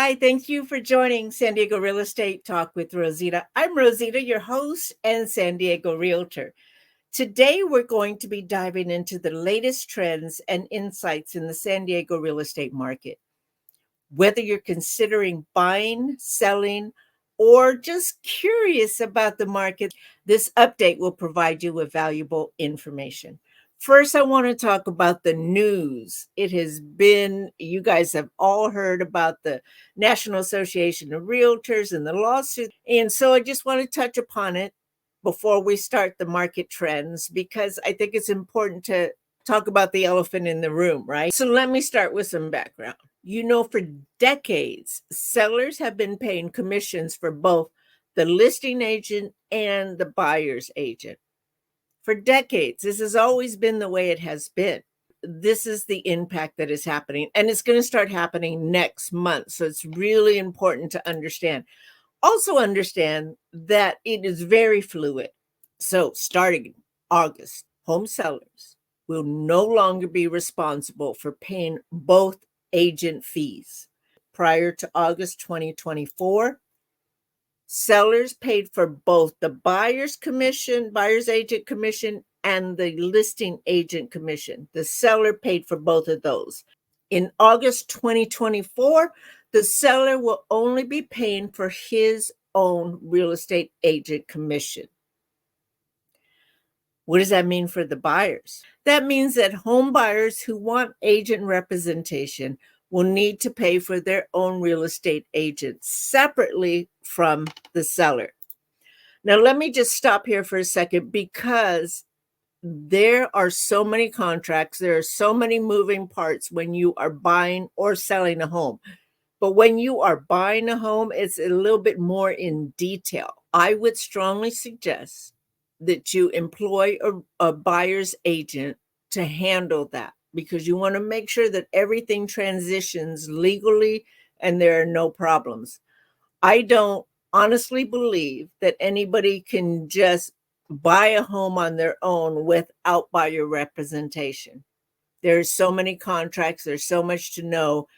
Hi, thank you for joining San Diego Real Estate Talk with Rosita. I'm Rosita, your host and San Diego Realtor. Today, we're going to be diving into the latest trends and insights in the San Diego real estate market. Whether you're considering buying, selling, or just curious about the market, this update will provide you with valuable information. First, I want to talk about the news. It has been, you guys have all heard about the National Association of Realtors and the lawsuit. And so I just want to touch upon it before we start the market trends, because I think it's important to talk about the elephant in the room, right? So let me start with some background. For decades, sellers have been paying commissions for both the listing agent and the buyer's agent. For decades, this has always been the way it has been. This is the impact that is happening, and it's going to start happening next month. So it's really important to understand. Also understand that it is very fluid. So starting August, home sellers will no longer be responsible for paying both agent fees. Prior to August 2024, sellers paid for both the buyer's agent commission, and the listing agent commission. The seller paid for both of those. In August 2024, the seller will only be paying for his own real estate agent commission. What does that mean for the buyers? That means that home buyers who want agent representation will need to pay for their own real estate agent separately from the seller. Now, let me just stop here for a second, because there are so many contracts, there are so many moving parts when you are buying or selling a home. But when you are buying a home, it's a little bit more in detail. I would strongly suggest that you employ a buyer's agent to handle that, because you want to make sure that everything transitions legally and there are no problems. I don't honestly believe that anybody can just buy a home on their own without buyer representation. There's so many contracts, there's so much to know.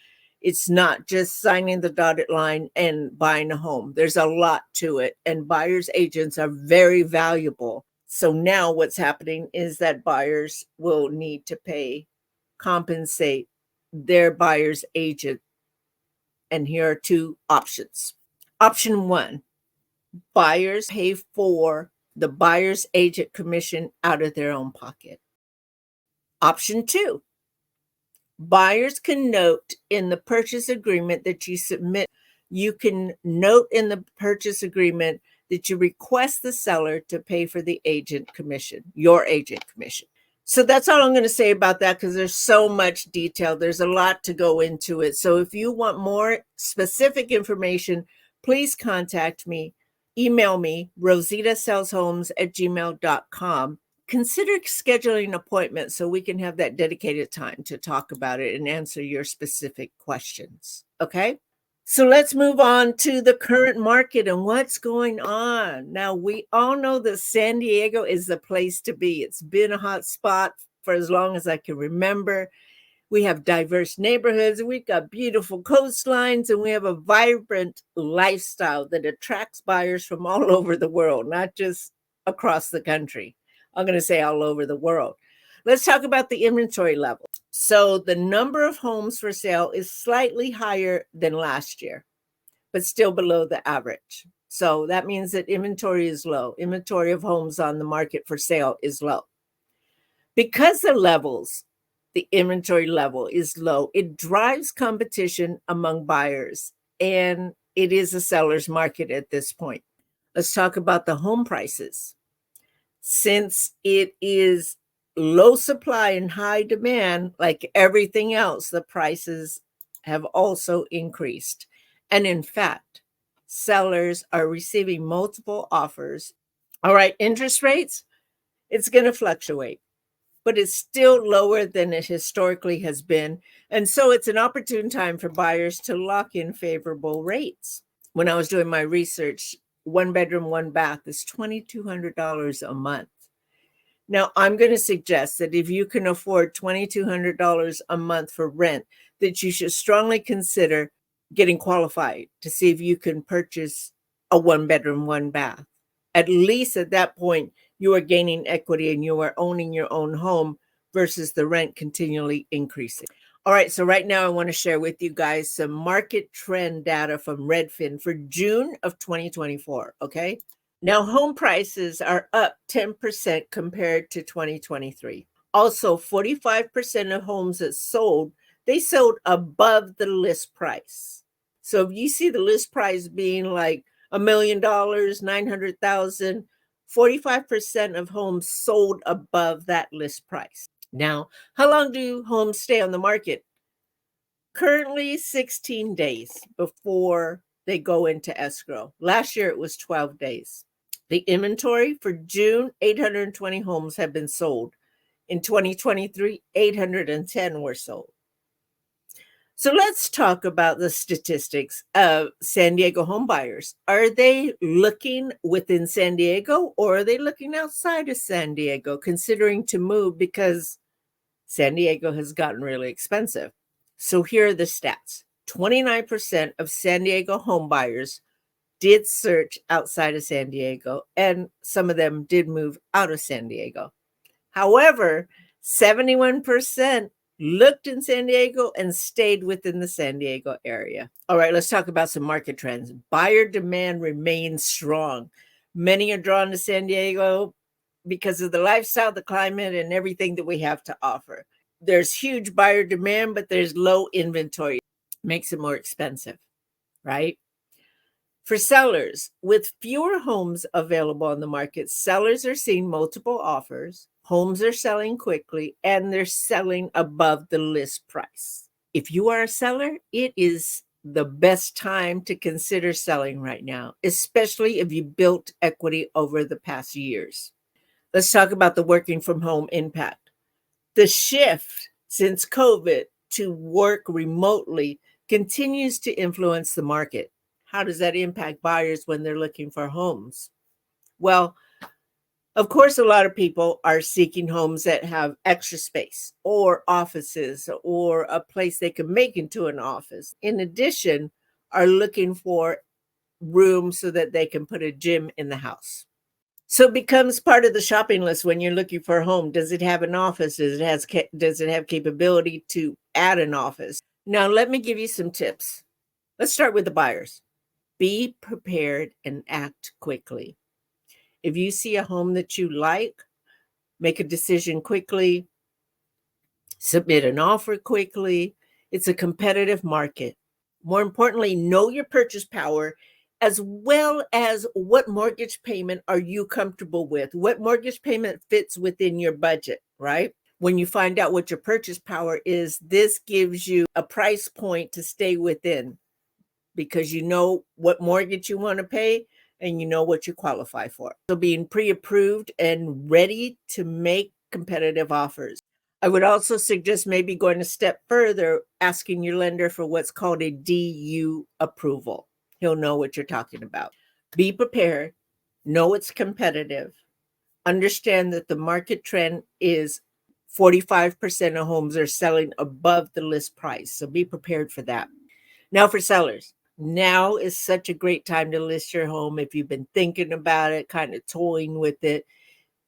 It's not just signing the dotted line and buying a home. There's a lot to it, and buyer's agents are very valuable. So now what's happening is that buyers will need to compensate their buyer's agent. And here are two options. Option one, buyers pay for the buyer's agent commission out of their own pocket. Option two, buyers can note in the purchase agreement that you submit, you can note in the purchase agreement that you request the seller to pay for the agent commission, your agent commission. So that's all I'm going to say about that, because there's so much detail. There's a lot to go into it. So if you want more specific information, please contact me. Email me, rositasellshomes@gmail.com. Consider scheduling an appointment so we can have that dedicated time to talk about it and answer your specific questions. Okay? So let's move on to the current market and what's going on. Now, we all know that San Diego is the place to be. It's been a hot spot for as long as I can remember. We have diverse neighborhoods, we've got beautiful coastlines, and we have a vibrant lifestyle that attracts buyers from all over the world, not just across the country. I'm going to say all over the world. Let's talk about the inventory level. So the number of homes for sale is slightly higher than last year, but still below the average. So that means that inventory is low. Inventory of homes on the market for sale is low. Because the inventory level is low, it drives competition among buyers, and it is a seller's market at this point. Let's talk about the home prices. Since it is low supply and high demand, like everything else, the prices have also increased. And in fact, sellers are receiving multiple offers. All right, interest rates, it's going to fluctuate, but it's still lower than it historically has been. And so it's an opportune time for buyers to lock in favorable rates. When I was doing my research, 1 bedroom, 1 bath is $2,200 a month. Now, I'm going to suggest that if you can afford $2,200 a month for rent, that you should strongly consider getting qualified to see if you can purchase a 1-bedroom, 1-bath. At least at that point, you are gaining equity and you are owning your own home versus the rent continually increasing. All right, so right now I want to share with you guys some market trend data from Redfin for June of 2024, okay? Now, home prices are up 10% compared to 2023. Also, 45% of homes that sold, they sold above the list price. So if you see the list price being like $1 million, 900,000, 45% of homes sold above that list price. Now, how long do homes stay on the market? Currently 16 days before they go into escrow. Last year it was 12 days. The inventory for June, 820 homes have been sold. In 2023, 810 were sold. So let's talk about the statistics of San Diego home buyers. Are they looking within San Diego or are they looking outside of San Diego, considering to move because San Diego has gotten really expensive? So here are the stats. 29% of San Diego home buyers did search outside of San Diego, and some of them did move out of San Diego. However, 71% looked in San Diego and stayed within the San Diego area. All right, let's talk about some market trends. Buyer demand remains strong. Many are drawn to San Diego because of the lifestyle, the climate, and everything that we have to offer. There's huge buyer demand, but there's low inventory. Makes it more expensive, right? For sellers, with fewer homes available on the market, sellers are seeing multiple offers. Homes are selling quickly and they're selling above the list price. If you are a seller, it is the best time to consider selling right now, especially if you built equity over the past years. Let's talk about the working from home impact. The shift since COVID to work remotely continues to influence the market. How does that impact buyers when they're looking for homes? Well, of course, a lot of people are seeking homes that have extra space or offices or a place they can make into an office. In addition, are looking for room so that they can put a gym in the house. So it becomes part of the shopping list when you're looking for a home. Does it have an office? Does it have capability to add an office? Now, let me give you some tips. Let's start with the buyers. Be prepared and act quickly. If you see a home that you like, make a decision quickly, submit an offer quickly. It's a competitive market. More importantly, know your purchase power as well as what mortgage payment are you comfortable with? What mortgage payment fits within your budget, right? When you find out what your purchase power is, this gives you a price point to stay within because you know what mortgage you want to pay and you know what you qualify for. So being pre-approved and ready to make competitive offers. I would also suggest maybe going a step further, asking your lender for what's called a DU approval. He'll know what you're talking about. Be prepared, know it's competitive, understand that the market trend is 45% of homes are selling above the list price. So be prepared for that. Now for sellers. Now is such a great time to list your home. If you've been thinking about it, kind of toying with it,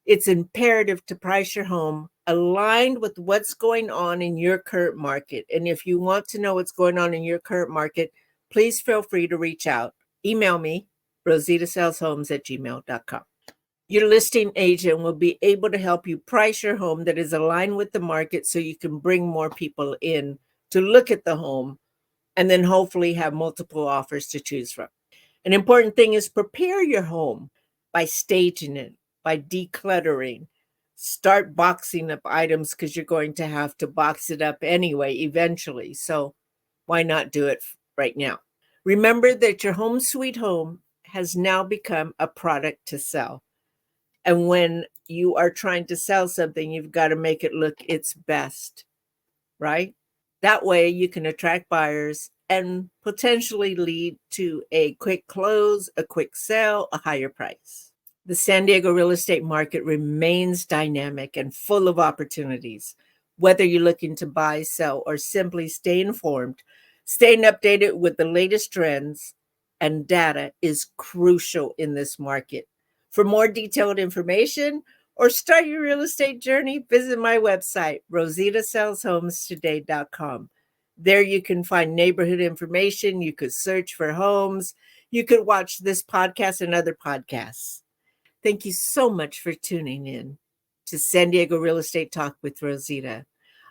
it's imperative to price your home aligned with what's going on in your current market. And if you want to know what's going on in your current market, please feel free to reach out. Email me, rositasaleshomes@gmail.com. Your listing agent will be able to help you price your home that is aligned with the market so you can bring more people in to look at the home and then hopefully have multiple offers to choose from. An important thing is prepare your home by staging it, by decluttering. Start boxing up items because you're going to have to box it up anyway, eventually. So why not do it right now? Remember that your home sweet home has now become a product to sell. And when you are trying to sell something, you've got to make it look its best, right? That way you can attract buyers and potentially lead to a quick close, a quick sale, a higher price. The San Diego real estate market remains dynamic and full of opportunities. Whether you're looking to buy, sell, or simply stay informed, Staying updated with the latest trends and data is crucial in this market. For more detailed information or start your real estate journey, visit my website, rositasellshometoday.com. There you can find neighborhood information. You could search for homes. You could watch this podcast and other podcasts. Thank you so much for tuning in to San Diego Real Estate Talk with Rosita.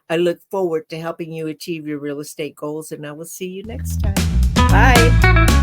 I look forward to helping you achieve your real estate goals, and I will see you next time. Bye.